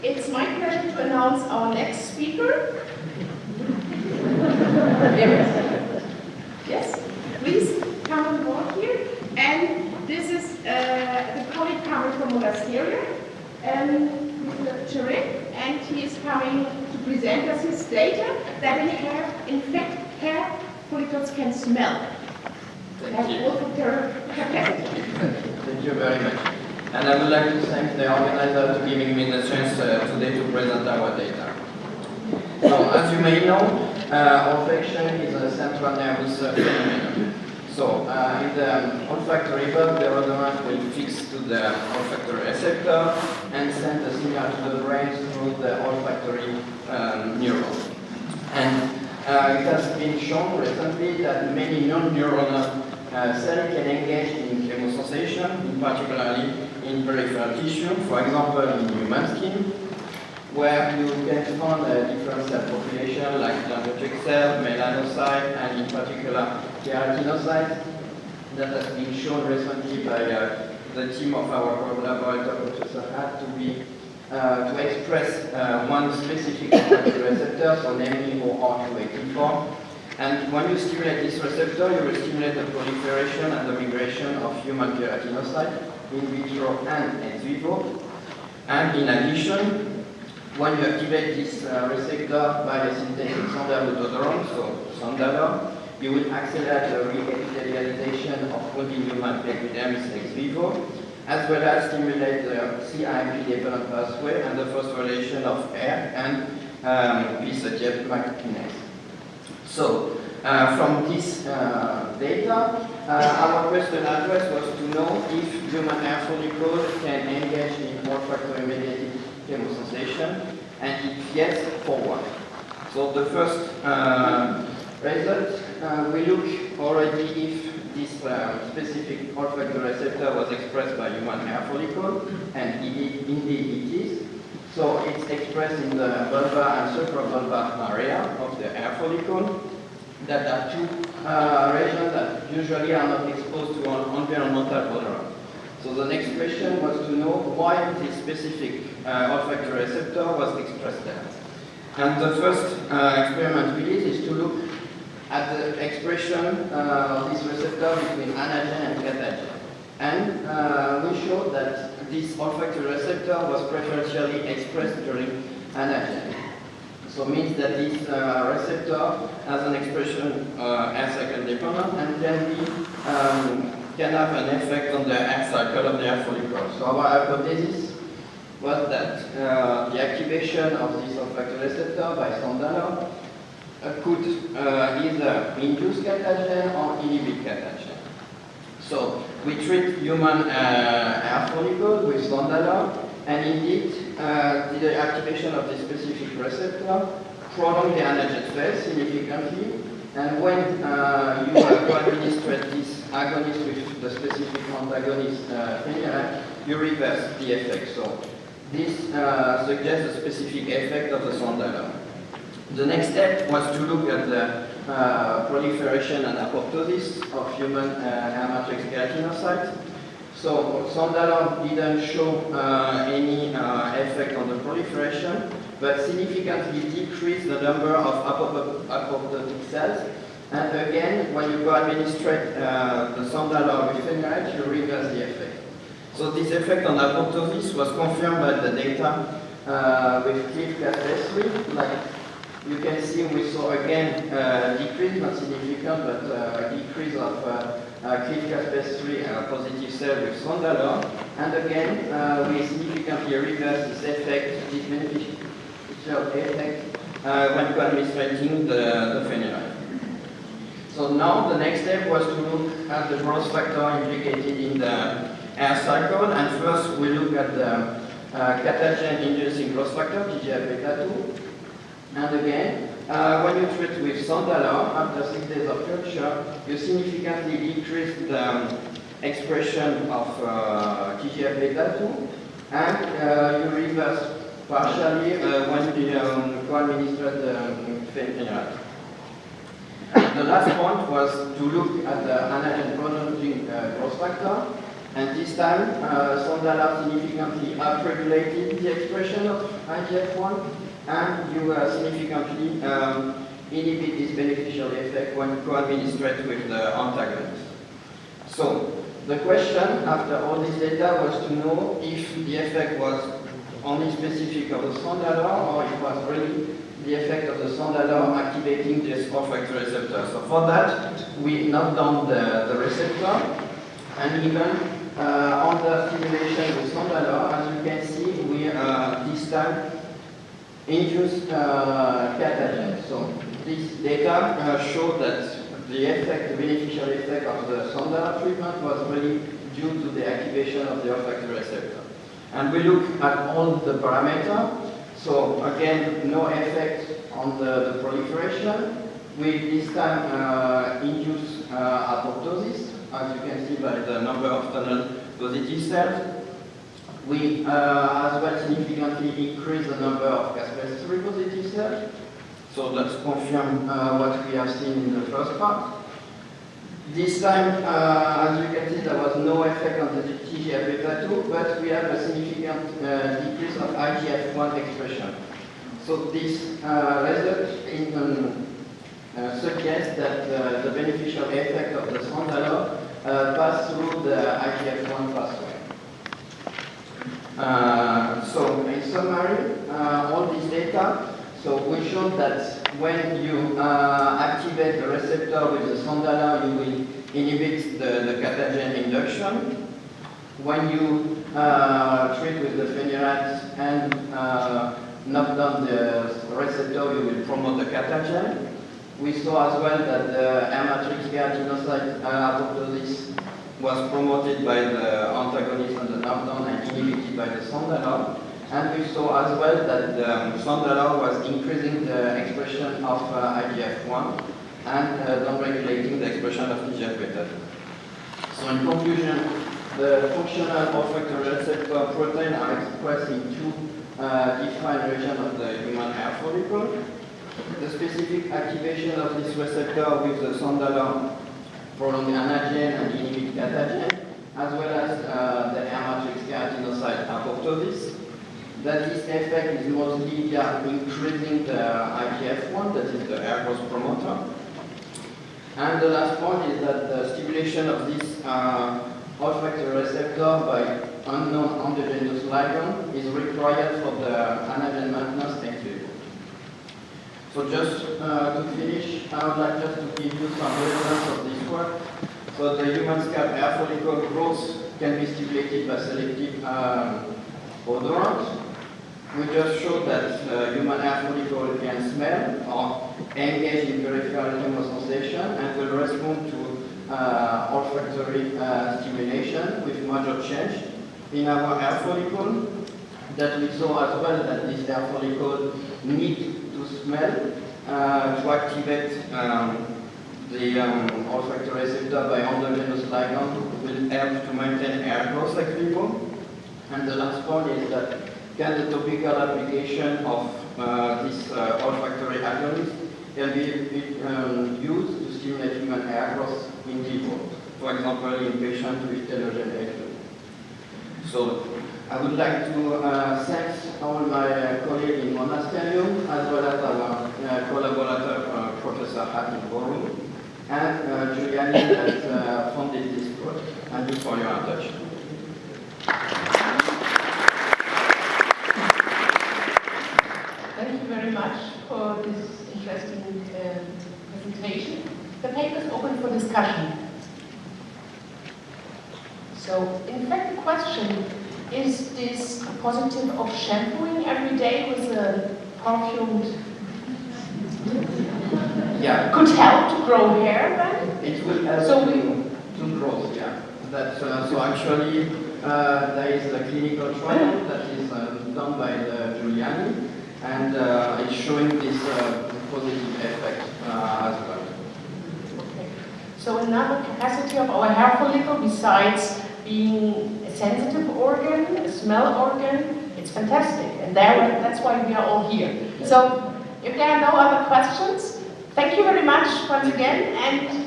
it's my pleasure to announce our next speaker. Yes, please come on board here. And this is the colleague coming from Olfactory, Mr. Cheret, and he is coming to present us his data that in fact hair follicles can smell. Thank you. Olfactory capacity. Thank you very much. And I would like to thank the organizer for giving me the chance today to present our data. So, as you may know, olfaction is a central nervous phenomenon. So, in the olfactory bulb, the odorant will fix to the olfactory receptor and send a signal to the brain through the olfactory neuron. And it has been shown recently that many non-neuronal cells can engage in chemosensation, in particularly in peripheral tissue, for example in human skin, where you can find a different cell population like dendritic cell, melanocyte, and in particular keratinocyte that has been shown recently by the team of our collaborator, Professor Hat, to express one specific receptor, so namely OR2AT4. And when you stimulate this receptor, you will stimulate the proliferation and the migration of human keratinocytes in vitro and ex vivo. And in addition, when you activate this receptor by a synthetic sandalwood odorant, so sandalor, you will accelerate the re-epithelialization of wounded human epidermis ex vivo, as well as stimulate the CIMP-dependent pathway and the phosphorylation of air and PCGF kinase. So, from this data, our question address was to know if human hair follicles can engage in olfactory-mediated chemosensation, and if yes, for what? So the first result, we look already if this specific olfactory receptor was expressed by human hair follicle, and indeed it is. So it's expressed in the bulbar and suprabulbar area of the hair follicle. That are two regions that usually are not exposed to environmental odorant. So the next question was to know why this specific olfactory receptor was expressed there. And the first experiment we did is to look at the expression of this receptor between anagen and catagen. And we showed that this olfactory receptor was preferentially expressed during anagen. So it means that this receptor has an expression hair cycle dependent and can have an effect on the hair cycle of the hair follicle. So our hypothesis was that the activation of this olfactory receptor by sandalor could either induce catagen or inhibit catagen. So we treat human hair follicle with sandalor, and indeed the activation of this specific receptor prolongs the anagen phase significantly, and when you co-administrate this agonist with the specific antagonist phenylalanine, you reverse the effect. So this suggests a specific effect of the sandalor. The next step was to look at the proliferation and apoptosis of human hair matrix keratinocytes. So sandalor didn't show any effect on the proliferation, but significantly decreased the number of apoptotic cells. And again, when you co-administrate the sandalor with phenylalanine, you reverse the effect. So this effect on apoptosis was confirmed by the data with CLIF-Cas3. Like you can see, we saw again decrease, not significant, but a decrease of CLIF-Cas3 positive cell with sandalor. And again, we significantly reverse this effect, this beneficial effect, when co-administrating the phenylalanine. So now the next step was to look at the growth factor implicated in the hair cycle, and first we look at the catagen-inducing growth factor, TGF-beta2. And again, when you treat with sandalor, after 6 days of culture, you significantly decrease the expression of TGF-beta2, and you reverse partially when you co-administer the phenylalanine. The last point was to look at the anagen-prolonging growth factor, And this time, Sondala significantly upregulated the expression of IGF-1, and you significantly inhibit this beneficial effect when co-administered with the antagonist. So, the question after all this data was to know if the effect was only specific of the Sondala or it was really the effect of the Sondala activating this olfactory receptor. So for that, we knocked down the receptor, and even under stimulation with Sondala, as you can see, we this time induced catagen. So this data showed that the effect, the beneficial effect of the Sondala treatment was really due to the activation of the olfactory receptor. And we look at all the parameters. So again, no effect on the proliferation. We this time induce apoptosis, as you can see by the number of tunnel positive cells. We as well significantly increase the number of caspase-3 positive cells. So let's confirm what we have seen in the first part. This time, as you can see, there was no effect on the TGF-beta2, but we have a significant decrease of IGF-1 expression. So this result suggests that the beneficial effect of the Sondala pass through the IGF-1 pathway. So in summary, all this data, so we showed that when you activate the receptor with the Sondala, you will inhibit the catagen induction. When you treat with the phenirates and knock down the receptor, you will promote the catagen. We saw as well that the matrix keratinocyte apoptosis was promoted by the antagonist on the knockdown and inhibited by the Sondala. And we saw as well that the Sondala was increasing the expression of IGF-1 and downregulating the expression of TGF-beta. So in conclusion, the functional olfactory receptor protein are expressed in two defined regions of the human hair follicle. The specific activation of this receptor with the Sondala prolong anagen and inhibit catagen, as well as the hair matrix keratinocyte apoptosis. That this effect is mostly increasing the IGF-1, that is the hair growth promoter. And the last point is that the stimulation of this olfactory receptor by unknown endogenous ligand is required for the anagen maintenance ex vivo. So just to finish, I would like just to give you some evidence of this work. So the human scalp hair follicle growth can be stimulated by selective odorant. We just showed that human hair follicle can smell or engage in peripheral chemosensation and will respond to olfactory stimulation with major change in our hair follicle. That we saw as well that this hair follicle need to smell to activate the olfactory receptor by endogenous ligand will help to maintain hair growth ex vivo. And the last point is that can the topical application of this olfactory agonist can be used to stimulate human hair growth in vivo, for example, in patients with telogen age. So I would like to thank all my colleagues in Monasterium, as well as our collaborator, Professor Hatim Borum, and Giuliani that funded this project. Thank you for your attention. Thank you very much for this interesting presentation. The paper is open for discussion. So, in fact, the question, is this positive of shampooing every day with a perfumed could help to grow hair then? It will help to grow, yeah. That, so actually, there is a clinical trial that is done by the Giuliani, and it's showing this positive effect as well. Okay. So another capacity of our hair follicle, besides being a sensitive organ, a smell organ, it's fantastic. And that's why we are all here. So if there are no other questions, thank you very much once again. And